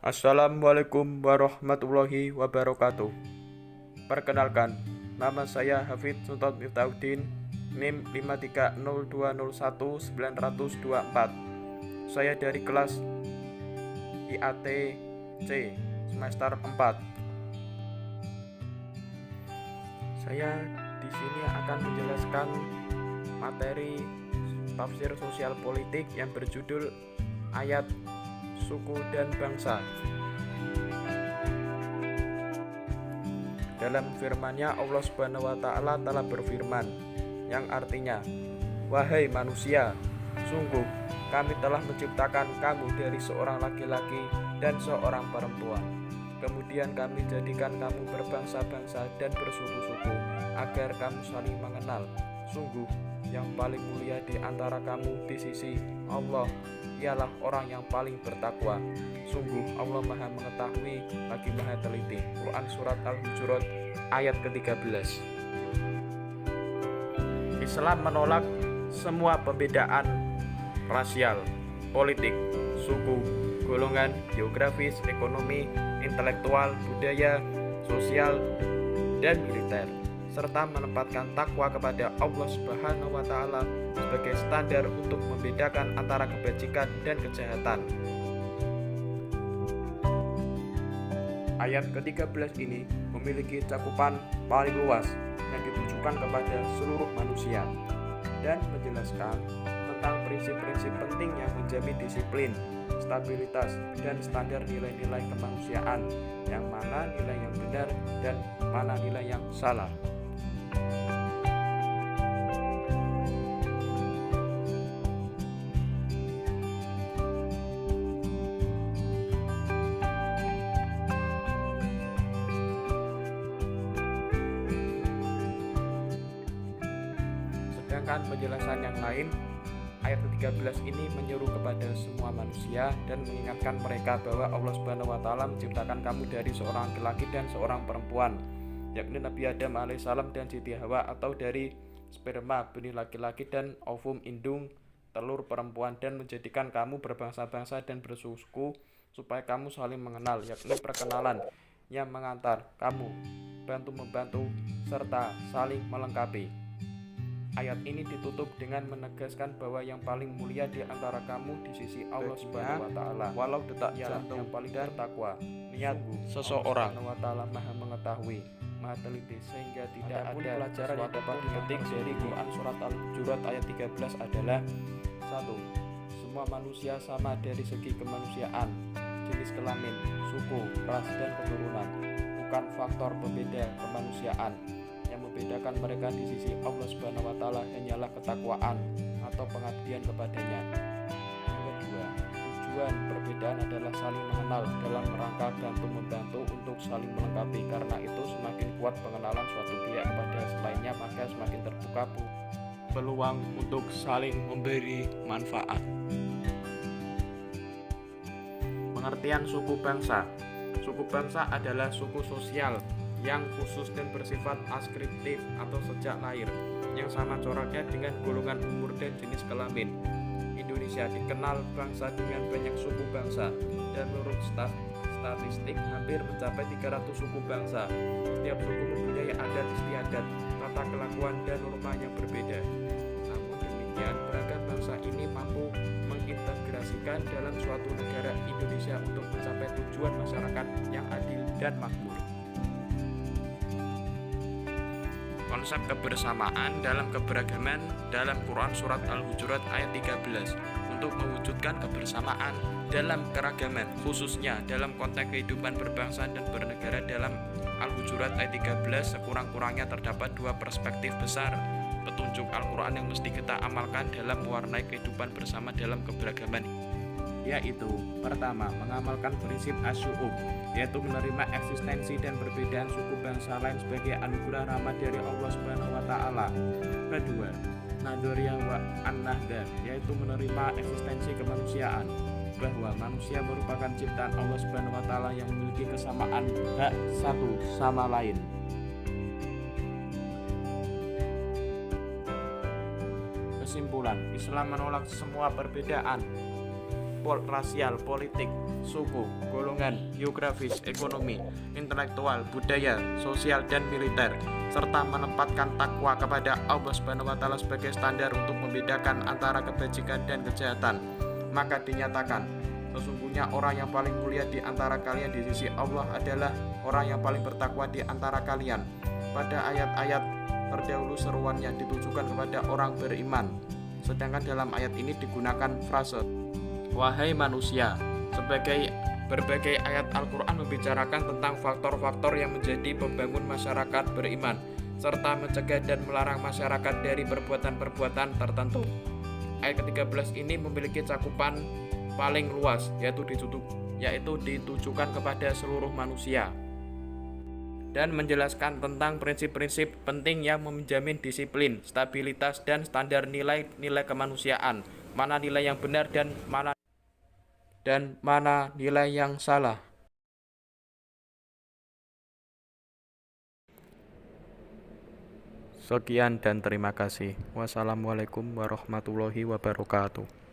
Assalamualaikum warahmatullahi wabarakatuh. Perkenalkan, nama saya Hafid Sultan Miftahudin, NIM 530201924. Saya dari kelas IAT C semester 4. Saya di sini akan menjelaskan materi tafsir sosial politik yang berjudul Ayat Suku dan Bangsa. Dalam firman-Nya Allah Subhanahu wa taala telah berfirman yang artinya, "Wahai manusia, sungguh kami telah menciptakan kamu dari seorang laki-laki dan seorang perempuan. Kemudian kami jadikan kamu berbangsa-bangsa dan bersuku-suku agar kamu saling mengenal. Sungguh yang paling mulia di antara kamu di sisi Allah ialah orang yang paling bertakwa. Sungguh Allah Maha mengetahui lagi Maha teliti." Quran Surat Al-Hujurat ayat ke-13. Islam menolak semua pembedaan rasial, politik, suku, golongan, geografis, ekonomi, intelektual, budaya, sosial, dan militer, serta menempatkan takwa kepada Allah Subhanahu wa taala sebagai standar untuk membedakan antara kebajikan dan kejahatan. Ayat ke-13 ini memiliki cakupan paling luas yang ditujukan kepada seluruh manusia dan menjelaskan tentang prinsip-prinsip penting yang menjamin disiplin, stabilitas, dan standar nilai-nilai kemanusiaan, yang mana nilai yang benar dan mana nilai yang salah. Sedangkan penjelasan yang lain, ayat ke-13 ini menyeru kepada semua manusia dan mengingatkan mereka bahwa Allah Subhanahu wa taala menciptakan kamu dari seorang laki-laki dan seorang perempuan, yakni Nabi Adam alaihissalam dan Siti Hawa, atau dari sperma benih laki-laki dan ovum indung telur perempuan, dan menjadikan kamu berbangsa-bangsa dan bersuku supaya kamu saling mengenal, yakni perkenalan yang mengantar kamu bantu-membantu serta saling melengkapi. Ayat ini ditutup dengan menegaskan bahwa yang paling mulia di antara kamu di sisi Allah Subhanahu wa taala, walau detak jantung yang paling bertakwa. Niat seseorang Allah Subhanahu wa taala Maha mengetahui, Maha teliti, sehingga tidak ada pelajaran yang dapat dipetik dari Quran Surat Al-Hujurat ayat 13 adalah: 1. Semua manusia sama dari segi kemanusiaan, jenis kelamin, suku, ras, dan keturunan, bukan faktor pembeda kemanusiaan. Yang membedakan mereka di sisi Allah Subhanahu wa taala hanyalah ketakwaan atau pengabdian kepadanya. Yang kedua, tujuan perbedaan adalah saling mengenal dalam rangka bantu-membantu untuk saling melengkapi. Karena itu semakin kuat pengenalan suatu pihak kepada selainnya, maka semakin terbuka peluang untuk saling memberi manfaat. Pengertian suku bangsa. Suku bangsa adalah suku sosial yang khusus dan bersifat askriptif atau sejak lahir, yang sama coraknya dengan golongan umur dan jenis kelamin. Indonesia dikenal bangsa dengan banyak suku bangsa, dan menurut statistik hampir mencapai 300 suku bangsa. Setiap suku mempunyai adat istiadat, tata kelakuan, dan norma yang berbeda. Namun demikian, beragam bangsa ini mampu mengintegrasikan dalam suatu negara Indonesia untuk mencapai tujuan masyarakat yang adil dan makmur. Konsep kebersamaan dalam keberagaman dalam Quran Surat Al-Hujurat ayat 13. Untuk mewujudkan kebersamaan dalam keragaman, khususnya dalam konteks kehidupan berbangsa dan bernegara, dalam Al-Hujurat ayat 13 sekurang-kurangnya terdapat dua perspektif besar petunjuk Al-Quran yang mesti kita amalkan dalam mewarnai kehidupan bersama dalam keberagaman, yaitu pertama, mengamalkan prinsip asyu'ub, yaitu menerima eksistensi dan perbedaan suku bangsa lain sebagai anugerah rahmat dari Allah Subhanahu wa taala. Kedua, nadoriyah wa an-nahda, yaitu menerima eksistensi kemanusiaan, bahwa manusia merupakan ciptaan Allah Subhanahu wa taala yang memiliki kesamaan hak satu sama lain. Kesimpulan, Islam menolak semua perbedaan rasial, politik, suku, golongan, geografis, ekonomi, intelektual, budaya, sosial, dan militer, serta menempatkan takwa kepada Allah Subhanahu wa Ta'ala sebagai standar untuk membedakan antara kebajikan dan kejahatan. Maka dinyatakan, sesungguhnya orang yang paling mulia di antara kalian di sisi Allah adalah orang yang paling bertakwa di antara kalian. Pada ayat-ayat terdahulu seruan yang ditujukan kepada orang beriman. Sedangkan dalam ayat ini digunakan frase wahai manusia. Sebagai berbagai ayat Al-Quran membicarakan tentang faktor-faktor yang menjadi pembangun masyarakat beriman, serta mencegah dan melarang masyarakat dari perbuatan-perbuatan tertentu. Ayat ke-13 ini memiliki cakupan paling luas, yaitu ditujukan kepada seluruh manusia, dan menjelaskan tentang prinsip-prinsip penting yang menjamin disiplin, stabilitas, dan standar nilai-nilai kemanusiaan, mana nilai yang benar dan mana nilai yang salah. Sekian dan terima kasih. Wassalamualaikum warahmatullahi wabarakatuh.